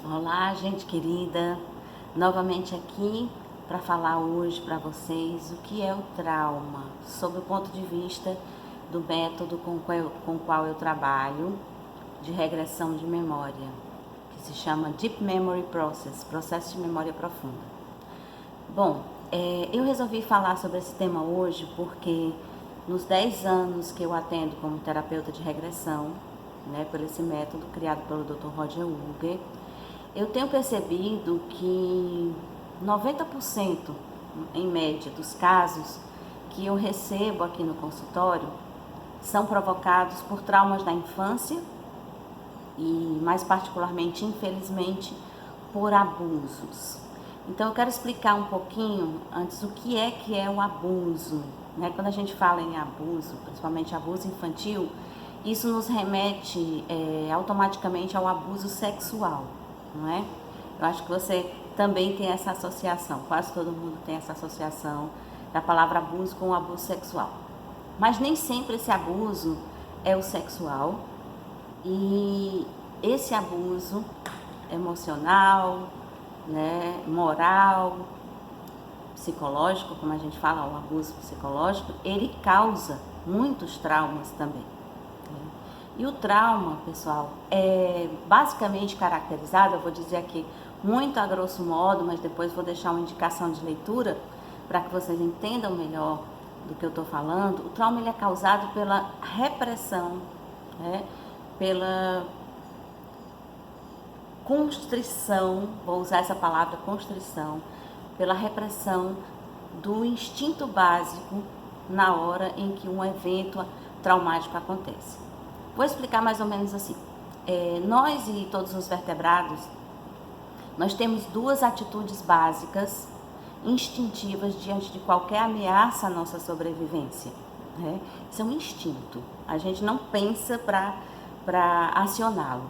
Olá, gente querida, novamente aqui para falar hoje para vocês o que é o trauma, sob o ponto de vista do método com o qual eu trabalho, de regressão de memória, que se chama Deep Memory Process, processo de memória profunda. Bom, eu resolvi falar sobre esse tema hoje porque nos 10 anos que eu atendo como terapeuta de regressão, por esse método criado pelo Dr. Roger Unger, eu tenho percebido que 90% em média dos casos que eu recebo aqui no consultório são provocados por traumas da infância e mais particularmente, infelizmente, por abusos. Então eu quero explicar um pouquinho antes o que é o abuso. Quando a gente fala em abuso, principalmente abuso infantil, isso nos remete automaticamente ao abuso sexual, não é? Eu acho que você também tem essa associação, quase todo mundo tem essa associação da palavra abuso com o abuso sexual. Mas nem sempre esse abuso é o sexual, e esse abuso emocional, moral, psicológico, como a gente fala, o abuso psicológico, ele causa muitos traumas também. E o trauma, pessoal, é basicamente caracterizado, eu vou dizer aqui muito a grosso modo, mas depois vou deixar uma indicação de leitura para que vocês entendam melhor do que eu estou falando. O trauma ele é causado pela repressão, pela constrição, vou usar essa palavra constrição, pela repressão do instinto básico na hora em que um evento traumático acontece. Vou explicar mais ou menos assim. Nós e todos os vertebrados, nós temos duas atitudes básicas, instintivas, diante de qualquer ameaça à nossa sobrevivência. Isso é um instinto. A gente não pensa para acioná-lo,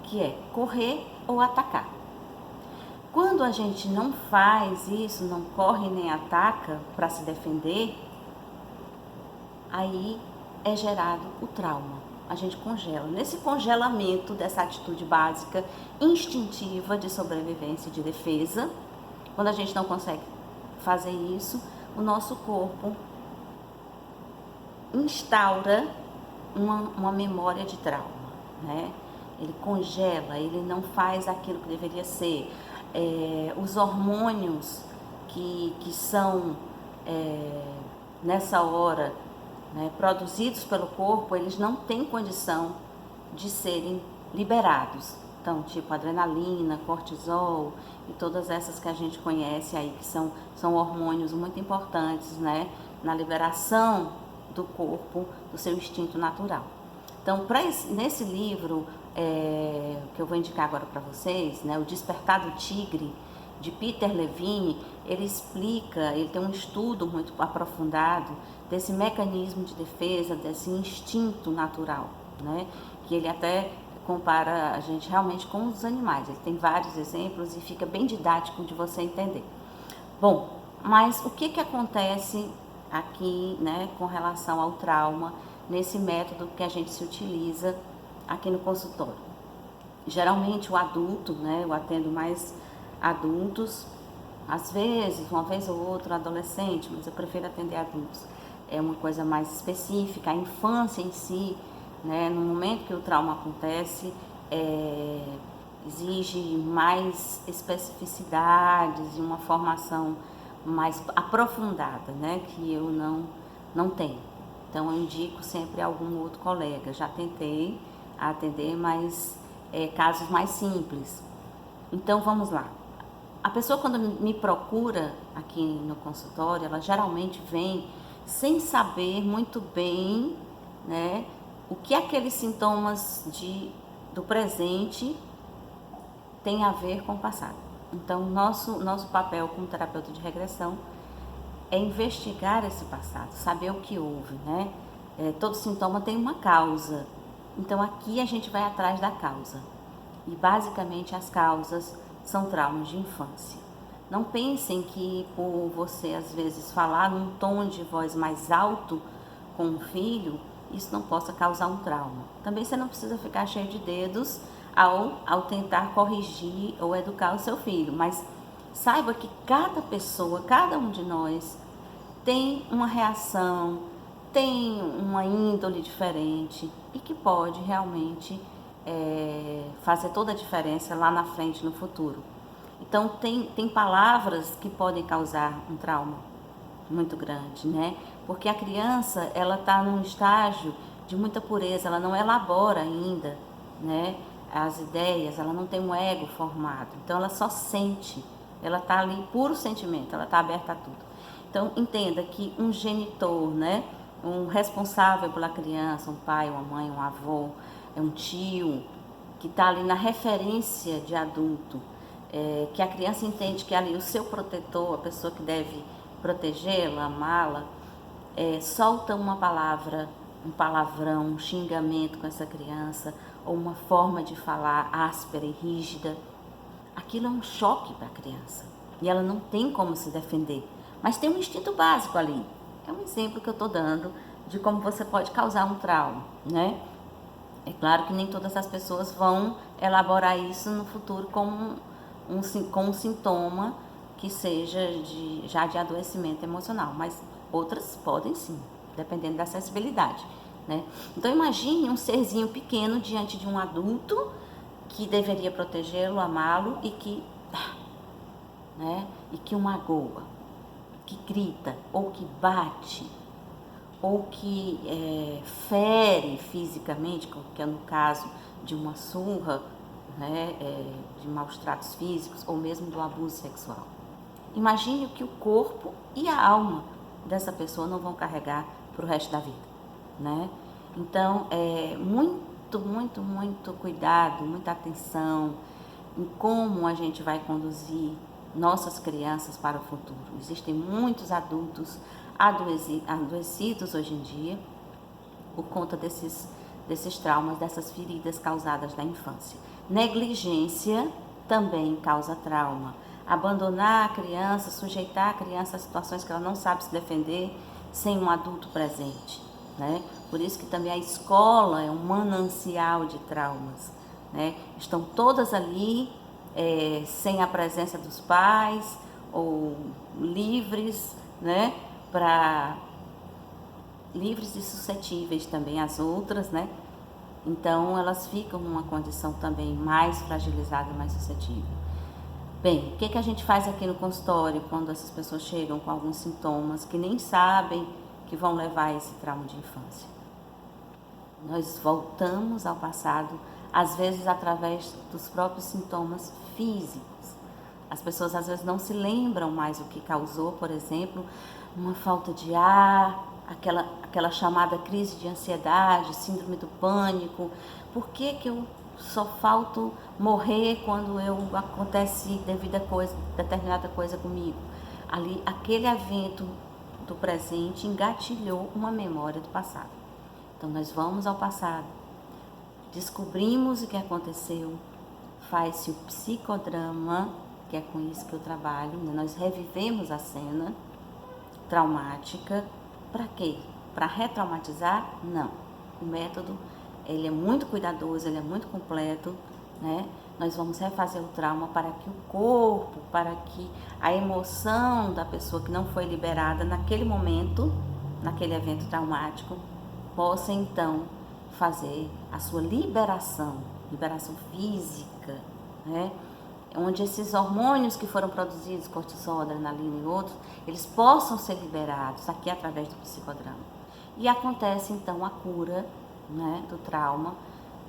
que é correr ou atacar. Quando a gente não faz isso, não corre nem ataca para se defender, aí é gerado o trauma. A gente congela. Nesse congelamento dessa atitude básica, instintiva de sobrevivência e de defesa, quando a gente não consegue fazer isso, o nosso corpo instaura uma memória de trauma, Ele congela, ele não faz aquilo que deveria ser. Os hormônios que são nessa hora produzidos pelo corpo, eles não têm condição de serem liberados. Então, tipo adrenalina, cortisol e todas essas que a gente conhece aí, que são hormônios muito importantes, na liberação do corpo, do seu instinto natural. Então, nesse livro que eu vou indicar agora para vocês, O Despertar do Tigre, de Peter Levine, ele explica, ele tem um estudo muito aprofundado desse mecanismo de defesa, desse instinto natural, que ele até compara a gente realmente com os animais. Ele tem vários exemplos e fica bem didático de você entender. Bom, mas o que acontece aqui, com relação ao trauma, nesse método que a gente se utiliza aqui no consultório? Geralmente o adulto, eu atendo mais adultos, às vezes, uma vez ou outra, adolescente, mas eu prefiro atender adultos. É uma coisa mais específica. A infância em si, no momento que o trauma acontece, exige mais especificidades e uma formação mais aprofundada, que eu não tenho. Então, eu indico sempre algum outro colega. Já tentei atender, mas casos mais simples. Então, vamos lá. A pessoa, quando me procura aqui no consultório, ela geralmente vem sem saber muito bem, o que aqueles sintomas do presente tem a ver com o passado. Então, nosso papel como terapeuta de regressão é investigar esse passado, saber o que houve, todo sintoma tem uma causa. Então, aqui a gente vai atrás da causa. E, basicamente, as causas são traumas de infância. Não pensem que por você, às vezes, falar num tom de voz mais alto com o filho, isso não possa causar um trauma. Também você não precisa ficar cheio de dedos ao tentar corrigir ou educar o seu filho. Mas saiba que cada pessoa, cada um de nós tem uma reação, tem uma índole diferente e que pode realmente fazer toda a diferença lá na frente, no futuro. Então, tem palavras que podem causar um trauma muito grande, né? Porque a criança, ela está num estágio de muita pureza, ela não elabora ainda, né, as ideias, ela não tem um ego formado, então ela só sente, ela está ali puro sentimento, ela está aberta a tudo. Então, entenda que um genitor, né, um responsável pela criança, um pai, uma mãe, um avô, um tio, que está ali na referência de adulto, que a criança entende que ali o seu protetor, a pessoa que deve protegê-la, amá-la, solta uma palavra, um palavrão, um xingamento com essa criança, ou uma forma de falar áspera e rígida, aquilo é um choque para a criança e ela não tem como se defender, mas tem um instinto básico ali. É um exemplo que eu estou dando de como você pode causar um trauma, né? É claro que nem todas as pessoas vão elaborar isso no futuro como um sintoma que seja já de adoecimento emocional, mas outras podem sim, dependendo da sensibilidade, né? Então imagine um serzinho pequeno diante de um adulto que deveria protegê-lo, amá-lo e que o magoa, que grita, ou que bate, ou que fere fisicamente, que é no caso de uma surra, né, de maus tratos físicos, ou mesmo do abuso sexual. Imagine o que o corpo e a alma dessa pessoa não vão carregar para o resto da vida, né? Então, muito cuidado, muita atenção em como a gente vai conduzir nossas crianças para o futuro. Existem muitos adultos adoecidos hoje em dia por conta desses traumas, dessas feridas causadas na infância. Negligência também causa trauma. Abandonar a criança, sujeitar a criança a situações que ela não sabe se defender sem um adulto presente, né? Por isso que também a escola é um manancial de traumas, né? Estão todas ali sem a presença dos pais ou livres, né? Livres e suscetíveis também às outras, né? Então elas ficam numa condição também mais fragilizada, mais suscetível. Bem, o que a gente faz aqui no consultório quando essas pessoas chegam com alguns sintomas que nem sabem que vão levar a esse trauma de infância? Nós voltamos ao passado, às vezes através dos próprios sintomas físicos. As pessoas às vezes não se lembram mais o que causou, por exemplo, uma falta de ar, aquela chamada crise de ansiedade, síndrome do pânico. Por que eu só falto morrer quando acontece determinada coisa comigo? Ali, aquele evento do presente engatilhou uma memória do passado. Então, nós vamos ao passado, descobrimos o que aconteceu, faz-se o psicodrama, que é com isso que eu trabalho, né? Nós revivemos a cena traumática. Para quê? Para retraumatizar? Não. O método, ele é muito cuidadoso, ele é muito completo, né? Nós vamos refazer o trauma para que o corpo, para que a emoção da pessoa que não foi liberada naquele momento, naquele evento traumático, possa então fazer a sua liberação física, né? Onde esses hormônios que foram produzidos, cortisol, adrenalina e outros, eles possam ser liberados aqui através do psicodrama. E acontece então a cura, né, do trauma.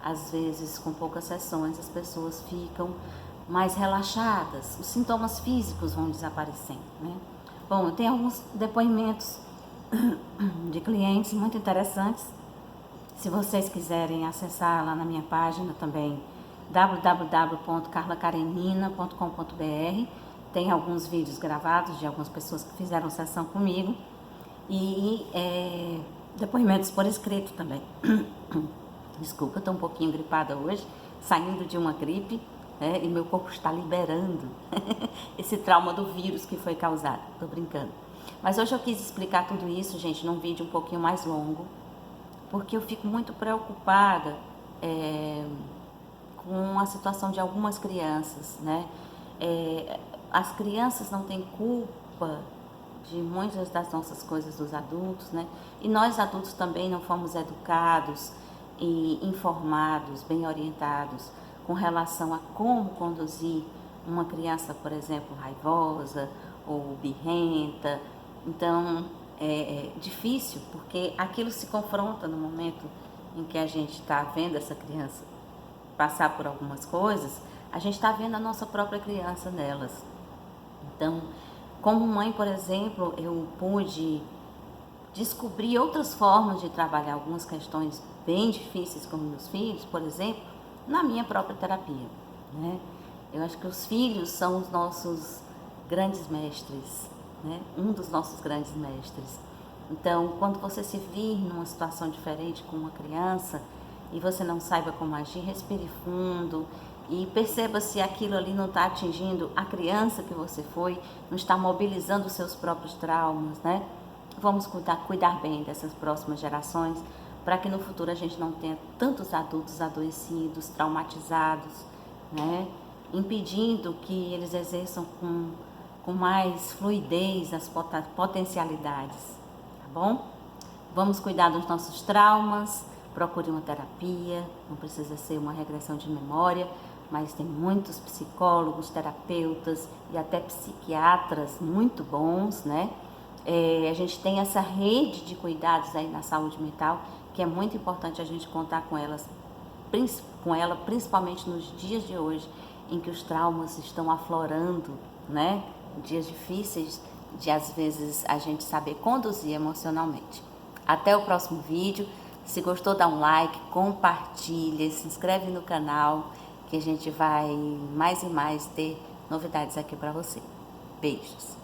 Às vezes, com poucas sessões, as pessoas ficam mais relaxadas, os sintomas físicos vão desaparecendo, né? Bom, eu tenho alguns depoimentos de clientes muito interessantes. Se vocês quiserem acessar lá na minha página também, www.carlakarenina.com.br, tem alguns vídeos gravados de algumas pessoas que fizeram sessão comigo e depoimentos por escrito também. Desculpa, eu estou um pouquinho gripada hoje, saindo de uma gripe, né, e meu corpo está liberando esse trauma do vírus que foi causado. Estou brincando. Mas hoje eu quis explicar tudo isso, gente, num vídeo um pouquinho mais longo, porque eu fico muito preocupada com a situação de algumas crianças, né? As crianças não têm culpa de muitas das nossas coisas dos adultos, né? E nós adultos também não fomos educados e informados, bem orientados com relação a como conduzir uma criança, por exemplo, raivosa ou birrenta. Então, é difícil, porque aquilo se confronta no momento em que a gente está vendo essa criança passar por algumas coisas, a gente está vendo a nossa própria criança nelas. Então, como mãe, por exemplo, eu pude descobrir outras formas de trabalhar algumas questões bem difíceis com meus filhos, por exemplo, na minha própria terapia, né? Eu acho que os filhos são os nossos grandes mestres, né? Um dos nossos grandes mestres. Então, quando você se vir numa situação diferente com uma criança e você não saiba como agir, respire fundo e perceba se aquilo ali não está atingindo a criança que você foi, não está mobilizando os seus próprios traumas, né? Vamos cuidar bem dessas próximas gerações, para que no futuro a gente não tenha tantos adultos adoecidos, traumatizados, né? Impedindo que eles exerçam com mais fluidez as potencialidades, tá bom? Vamos cuidar dos nossos traumas, procure uma terapia, não precisa ser uma regressão de memória, mas tem muitos psicólogos, terapeutas e até psiquiatras muito bons, né? A gente tem essa rede de cuidados aí na saúde mental, que é muito importante a gente contar com ela, principalmente nos dias de hoje, em que os traumas estão aflorando, né? Dias difíceis de, às vezes, a gente saber conduzir emocionalmente. Até o próximo vídeo. Se gostou, dá um like, compartilha, se inscreve no canal, que a gente vai mais e mais ter novidades aqui para você. Beijos!